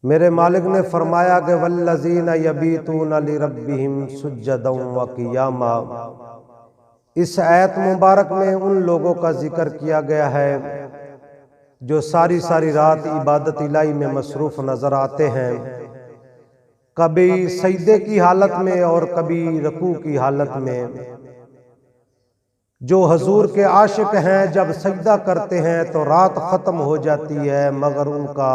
میرے مالک نے فرمایا کہ والذین یبیتون لربہم سجدا وقیاما۔ اس آیت مبارک میں ان لوگوں کا ذکر کیا گیا ہے جو ساری رات عبادت الہی میں مصروف نظر آتے ہیں، کبھی سجدے کی حالت میں اور کبھی رکوع کی حالت میں۔ جو حضور کے عاشق ہیں جب سجدہ کرتے ہیں تو رات ختم ہو جاتی ہے مگر ان کا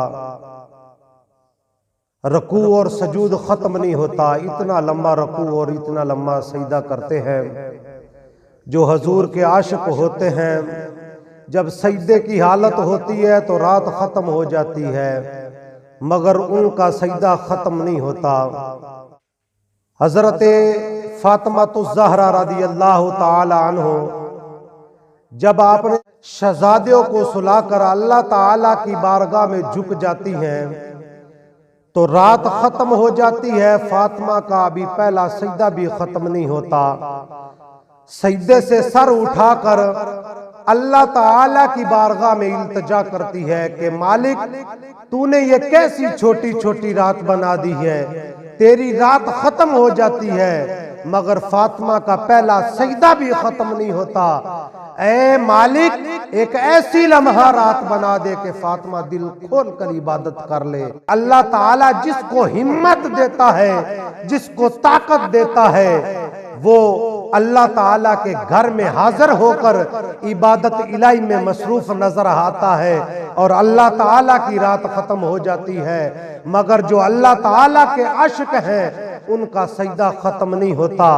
رکوع اور سجود ختم نہیں ہوتا، اتنا لمبا رکوع اور اتنا لمبا سجدہ کرتے ہیں۔ جو حضور کے عاشق ہوتے ہیں جب سجدے کی حالت ہوتی ہے تو رات ختم ہو جاتی ہے مگر ان کا سجدہ ختم نہیں ہوتا۔ حضرت فاطمہ الزہرا رضی اللہ تعالی عنہ جب آپ نے شہزادیوں کو سلا کر اللہ تعالی کی بارگاہ میں جھک جاتی ہیں تو رات ختم ہو جاتی ہے، فاطمہ کا ابھی پہلا سجدہ بھی ختم نہیں ہوتا۔ سجدے سے سر اٹھا کر اللہ تعالی کی بارگاہ میں التجا کرتی ہے کہ مالک تو نے یہ کیسی چھوٹی چھوٹی رات بنا دی ہے، تیری رات ختم ہو جاتی ہے مگر فاطمہ کا پہلا سجدہ بھی ختم نہیں ہوتا۔ اے مالک ایک ایسی لمحہ رات بنا دے کہ فاطمہ دل کھول کر عبادت کر لے۔ اللہ تعالیٰ جس کو ہمت دیتا ہے، جس کو طاقت دیتا ہے، وہ اللہ تعالیٰ کے گھر میں حاضر ہو کر عبادت الہی میں مصروف نظر آتا ہے اور اللہ تعالیٰ کی رات ختم ہو جاتی ہے مگر جو اللہ تعالیٰ کے عاشق ہیں ان کا سجدہ ختم نہیں ہوتا۔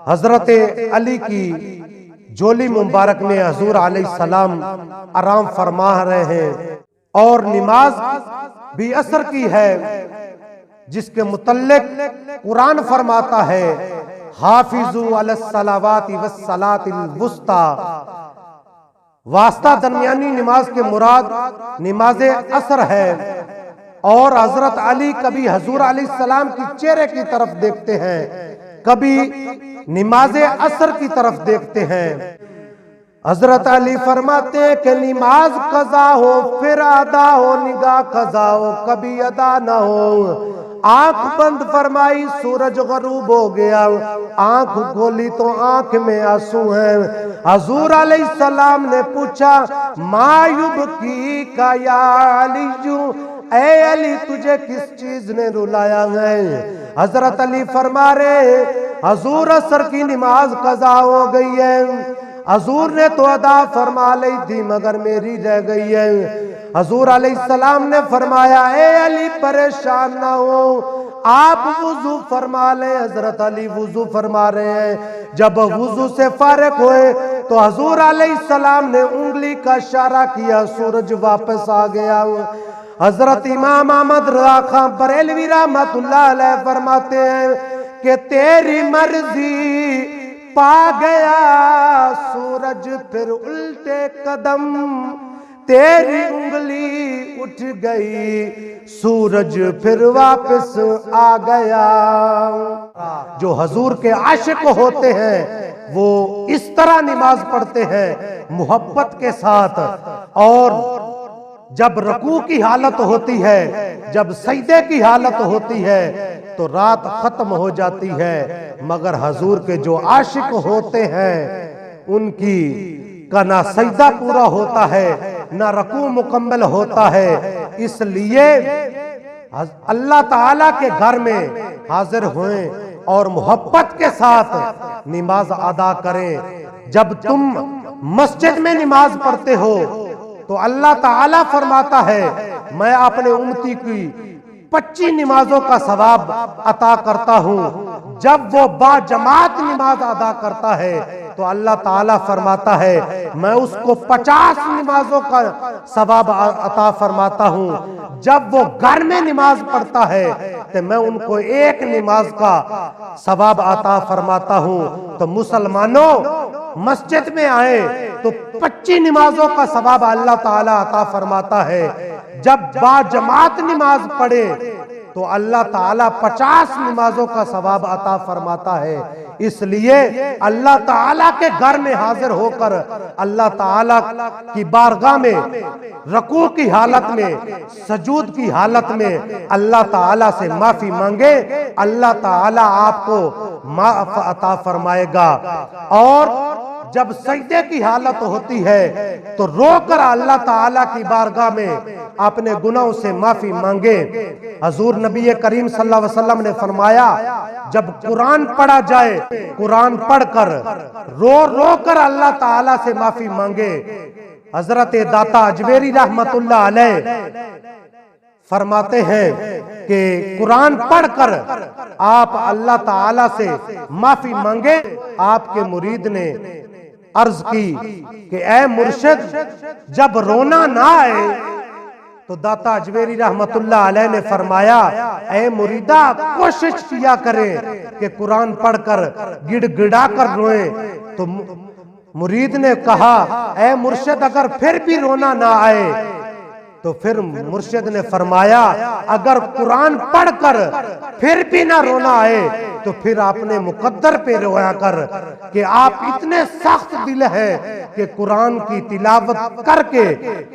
حضرت علی کی جولی مبارک میں حضور علیہ السلام آرام فرما رہے ہیں اور نماز بھی عصر کی ہے جس کے متعلق قرآن فرماتا ہے حافظوا علی الصلوات والصلاۃ الوسطی، واسطہ درمیانی نماز کے مراد نماز عصر ہے۔ اور حضرت علی کبھی حضور علیہ السلام کی چہرے کی طرف دیکھتے ہیں، کبھی نماز عصر کی طرف دیکھتے ہیں۔ حضرت علی فرماتے ہیں کہ نماز قضا ہو پھر ادا ہو، نگاہ قضا ہو کبھی ادا نہ ہو۔ آنکھ بند فرمائی سورج غروب ہو گیا، آنکھ کھولی تو آنکھ میں آنسو ہیں۔ حضور علیہ السلام نے پوچھا ما یبکیک یا علی، اے علی تجھے کس چیز نے رلایا ہے؟ حضرت علی فرما رہے حضور عصر کی نماز قضا ہو گئی ہے، حضور نے تو ادا فرما لی تھی مگر میری رہ گئی ہے۔ حضور علیہ السلام نے فرمایا اے علی پریشان نہ ہو، آپ وضو فرما لیں۔ حضرت علی وضو فرما رہے ہیں، جب وضو سے فارغ ہوئے تو حضور علیہ السلام نے انگلی کا اشارہ کیا، سورج واپس آ گیا۔ حضرت امام احمد رضا خان بریلوی رحمت اللہ علیہ فرماتے ہیں کہ تیری مرضی پا گیا سورج پھر الٹے قدم، تیری انگلی اٹھ گئی سورج پھر واپس آ گیا۔ جو حضور کے عاشق ہوتے ہیں وہ اس طرح نماز پڑھتے ہیں محبت کے ساتھ، اور جب رکوع کی حالت ہوتی ہے، جب سجدے کی حالت ہوتی ہے تو رات ختم ہو جاتی ہے مگر حضور کے جو عاشق ہوتے ہیں ان کی کا نہ سجدہ پورا ہوتا ہے نہ رکوع مکمل ہوتا ہے۔ اس لیے اللہ تعالیٰ کے گھر میں حاضر ہوئیں اور محبت کے ساتھ نماز ادا کریں۔ جب تم مسجد میں نماز پڑھتے ہو تو اللہ تعالیٰ فرماتا ہے میں اپنے امتی کی 25 نمازوں کا ثواب عطا کرتا ہوں۔ جب وہ با جماعت نماز ادا کرتا ہے تو اللہ تعالیٰ فرماتا ہے میں اس کو 50 نمازوں کا ثواب عطا فرماتا ہوں۔ جب وہ گھر میں نماز پڑھتا ہے تو میں ان کو 1 نماز کا ثواب عطا فرماتا ہوں۔ تو مسلمانوں مسجد میں آئے تو 25 نمازوں کا ثواب اللہ تعالیٰ عطا فرماتا ہے۔ جب با جماعت نماز پڑھے تو اللہ تعالیٰ 50 نمازوں کا ثواب عطا فرماتا ہے۔ اس لیے اللہ تعالیٰ کے گھر میں حاضر ہو کر اللہ تعالیٰ کی بارگاہ میں رکوع کی حالت میں، سجود کی حالت میں اللہ تعالیٰ سے معافی مانگے، اللہ تعالیٰ آپ کو معاف عطا فرمائے گا۔ اور جب سجدے کی حالت ہوتی ہے تو رو کر اللہ تعالیٰ کی بارگاہ میں اپنے گناہوں سے معافی مانگے۔ حضور نبی کریم صلی اللہ علیہ وسلم نے فرمایا جب قرآن پڑھا جائے، قرآن پڑھ کر رو رو کر اللہ تعالیٰ سے معافی مانگے۔ حضرت داتا اجمیری رحمت اللہ علیہ فرماتے ہیں کہ قرآن پڑھ کر آپ اللہ تعالیٰ سے معافی مانگے۔ آپ کے مرید نے عرض کی کہ اے مرشد جب رونا نہ آئے تو داتا اجمیری رحمت اللہ علیہ نے فرمایا اے مریدہ کوشش کیا کریں کہ قرآن پڑھ کر گڑ گڑا کر روئیں۔ تو مرید نے کہا اے مرشد اگر پھر بھی رونا نہ آئے تو پھر مرشد نے فرمایا اگر قرآن پڑھ کر پھر بھی نہ رونا آئے تو پھر آپ نے مقدر پہ رویا کر کہ آپ اتنے سخت دل ہے کہ قرآن کی تلاوت کر کے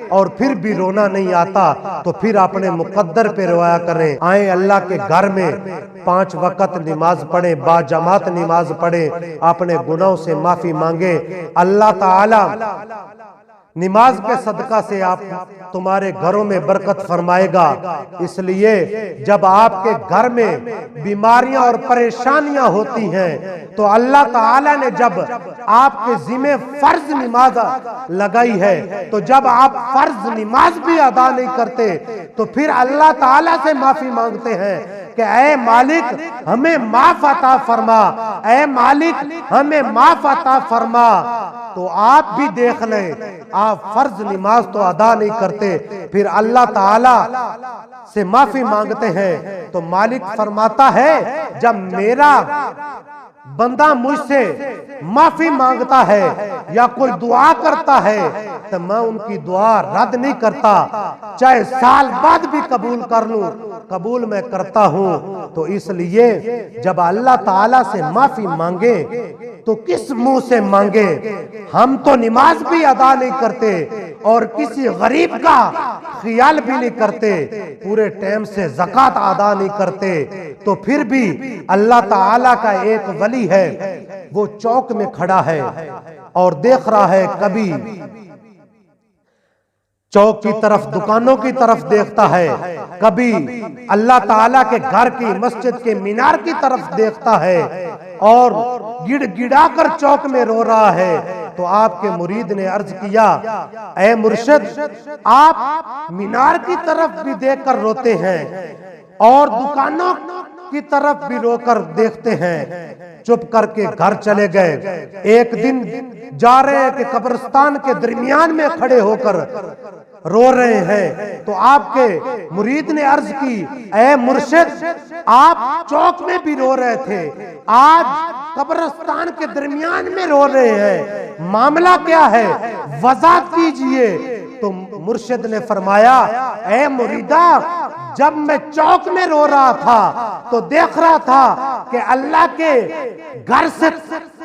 اور پھر بھی رونا نہیں آتا تو پھر آپ نے مقدر پہ رویا کریں۔ آئیں اللہ کے گھر میں 5 وقت نماز پڑھیں، با جماعت نماز پڑھیں، اپنے گناہوں سے معافی مانگیں۔ اللہ تعالی نماز کے صدقہ سے آپ تمہارے گھروں میں برکت فرمائے گا۔ اس لیے جب آپ کے گھر میں بیماریاں اور پریشانیاں ہوتی ہیں تو اللہ تعالیٰ نے جب آپ کے ذمہ فرض نماز لگائی ہے تو جب آپ فرض نماز بھی ادا نہیں کرتے تو پھر اللہ تعالیٰ سے معافی مانگتے ہیں کہ اے مالک ہمیں معاف عطا فرما، اے مالک ہمیں معاف عطا فرما۔ تو آپ بھی دیکھ لیں آپ فرض نماز تو ادا نہیں کرتے، پھر اللہ تعالیٰ سے معافی مانگتے ہیں تو مالک فرماتا ہے جب میرا بندہ مجھ سے معافی مانگتا ہے یا کوئی دعا کرتا ہے تو میں ان کی دعا رد نہیں کرتا، چاہے سال بعد بھی قبول کر لوں، قبول میں کرتا ہوں۔ تو اس لیے جب اللہ تعالیٰ سے معافی مانگے تو کس منہ سے مانگے؟ ہم تو نماز بھی ادا نہیں کرتے اور کسی غریب کا خیال بھی نہیں کرتے، پورے ٹائم سے زکوٰۃ ادا نہیں کرتے، تو پھر بھی اللہ تعالیٰ کا ایک ولی ہے وہ چوک میں کھڑا ہے اور دیکھ رہا ہے، کبھی چوک کی طرف دکانوں کی طرف دیکھتا ہے، کبھی اللہ تعالیٰ کے گھر کی مسجد کے مینار کی طرف دیکھتا ہے اور گڑ گڑا کر چوک میں رو رہا ہے۔ تو آپ کے مرید نے عرض کیا اے مرشد آپ مینار کی طرف بھی دیکھ کر روتے ہیں اور دکانوں کی طرف بھی رو کر دیکھتے ہیں، چپ کر کے گھر چلے گئے۔ ایک دن جا رہے ہیں کہ قبرستان کے درمیان میں کھڑے ہو کر رو رہے ہیں تو آپ کے مرید نے عرض کی اے مرشد آپ چوک میں بھی رو رہے تھے، آج قبرستان کے درمیان میں رو رہے ہیں، معاملہ کیا ہے وضاحت کیجئے۔ تو مرشد نے فرمایا اے مریدہ جب میں چوک میں رو رہا تھا تو دیکھ رہا تھا کہ اللہ کے گھر سے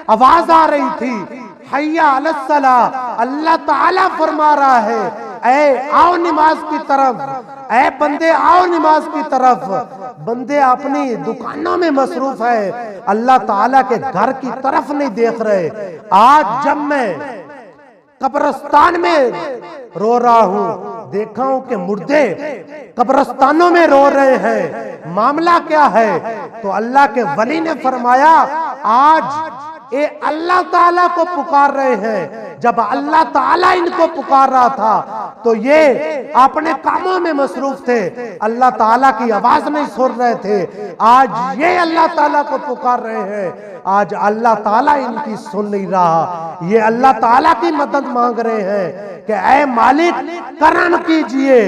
آواز آ رہی تھی حی علی الصلاۃ، اللہ تعالیٰ فرما رہا ہے اے آؤ نماز کی طرف، اے بندے آؤ نماز کی طرف۔ بندے اپنی دکانوں میں مصروف ہے، اللہ تعالیٰ کے گھر کی طرف نہیں دیکھ رہے۔ آج جب میں قبرستان میں رو رہا ہوں دیکھا ہوں کہ مردے قبرستانوں میں رو رہے ہیں، معاملہ کیا ہے؟ تو اللہ کے ولی نے فرمایا آج یہ اللہ تعالیٰ کو پکار رہے ہیں، جب اللہ تعالیٰ ان کو پکار رہا تھا تو یہ اپنے کاموں میں مصروف تھے، اللہ تعالیٰ کی آواز نہیں سن رہے تھے، آج یہ اللہ تعالیٰ کو پکار رہے ہیں، آج اللہ تعالیٰ ان کی سن نہیں رہا، یہ اللہ تعالیٰ کی مدد مانگ رہے ہیں کہ اے مالک کرم کیجئے۔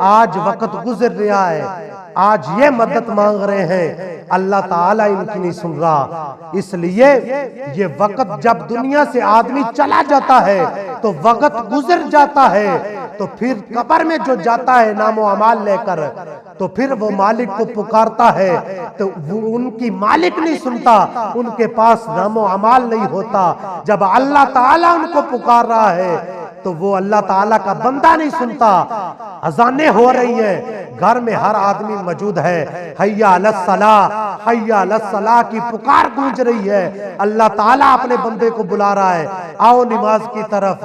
آج وقت گزر رہا ہے، آج یہ مدد مانگ رہے ہیں، اللہ تعالیٰ ان کی نہیں سن رہا۔ اس لیے یہ وقت جب دنیا سے آدمی چلا جاتا ہے تو وقت گزر جاتا ہے تو پھر قبر میں جو جاتا ہے نام و اعمال لے کر تو پھر وہ مالک کو پکارتا ہے تو وہ ان کی مالک نہیں سنتا، ان کے پاس نام و اعمال نہیں ہوتا۔ جب اللہ تعالیٰ ان کو پکار رہا ہے تو وہ اللہ تعالیٰ کا بندہ نہیں سنتا۔ اذانیں ہو رہی ہیں، گھر میں ہر آدمی موجود ہے، حی علی الصلاۃ حی علی الصلاۃ کی پکار گونج رہی ہے، اللہ تعالیٰ اپنے بندے کو بلا رہا ہے، آؤ نماز کی طرف۔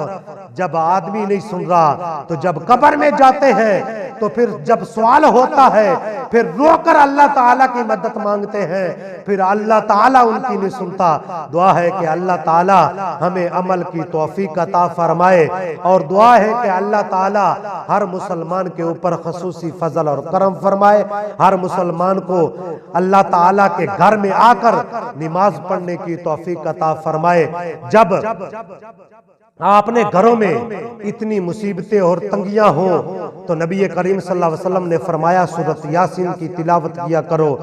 جب آدمی نہیں سن رہا تو جب قبر میں جاتے ہیں تو پھر جب سوال ہوتا ہے پھر رو کر اللہ تعالیٰ کی مدد مانگتے ہیں، پھر اللہ تعالیٰ ان کی نہیں سنتا۔ دعا ہے کہ اللہ تعالیٰ ہمیں عمل کی توفیق عطا فرمائے، اور دعا ہے کہ اللہ تعالیٰ ہر مسلمان کے اوپر خصوصی فضل اور کرم فرمائے، ہر مسلمان کو اللہ تعالیٰ کے گھر میں آ کر نماز پڑھنے کی توفیق عطا فرمائے۔ جب آپ نے گھروں میں اتنی مصیبتیں اور تنگیاں ہوں تو نبی کریم صلی اللہ علیہ وسلم نے فرمایا سورۃ یاسین کی تلاوت کیا کرو۔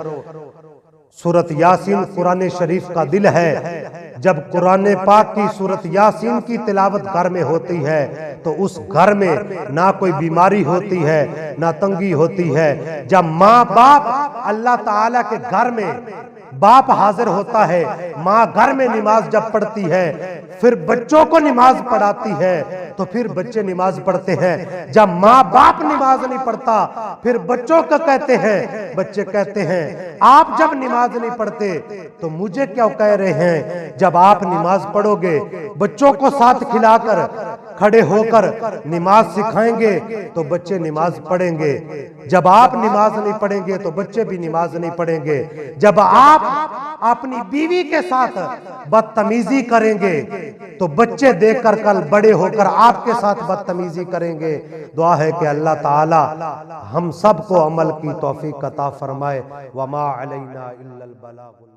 سورۃ یاسین قرآن شریف کا دل ہے۔ جب قرآن پاک کی سورۃ یاسین کی تلاوت گھر میں ہوتی ہے تو اس گھر میں نہ کوئی بیماری ہوتی ہے نہ تنگی ہوتی ہے۔ جب ماں باپ اللہ تعالیٰ کے گھر میں باپ حاضر ہوتا ہے، ماں گھر میں نماز جب پڑھتی ہے پھر بچوں کو نماز پڑھاتی ہے تو پھر بچے نماز پڑھتے ہیں۔ جب ماں باپ نماز نہیں پڑھتا پھر بچوں کو کہتے ہیں، بچے کہتے ہیں آپ جب نماز نہیں پڑھتے تو مجھے کیا کہہ رہے ہیں؟ جب آپ نماز پڑھو گے، بچوں کو ساتھ کھلا کر کھڑے ہو کر نماز سکھائیں گے تو بچے نماز پڑھیں گے۔ جب آپ نماز نہیں پڑھیں گے تو بچے بھی نماز نہیں پڑھیں گے۔ جب آپ اپنی بیوی کے ساتھ بدتمیزی کریں گے تو بچے دیکھ کر کل بڑے ہو کر آپ کے ساتھ بدتمیزی کریں گے۔ دعا ہے کہ اللہ تعالی ہم سب کو عمل کی توفیق عطا فرمائے۔ وما علینا الا البلاغ۔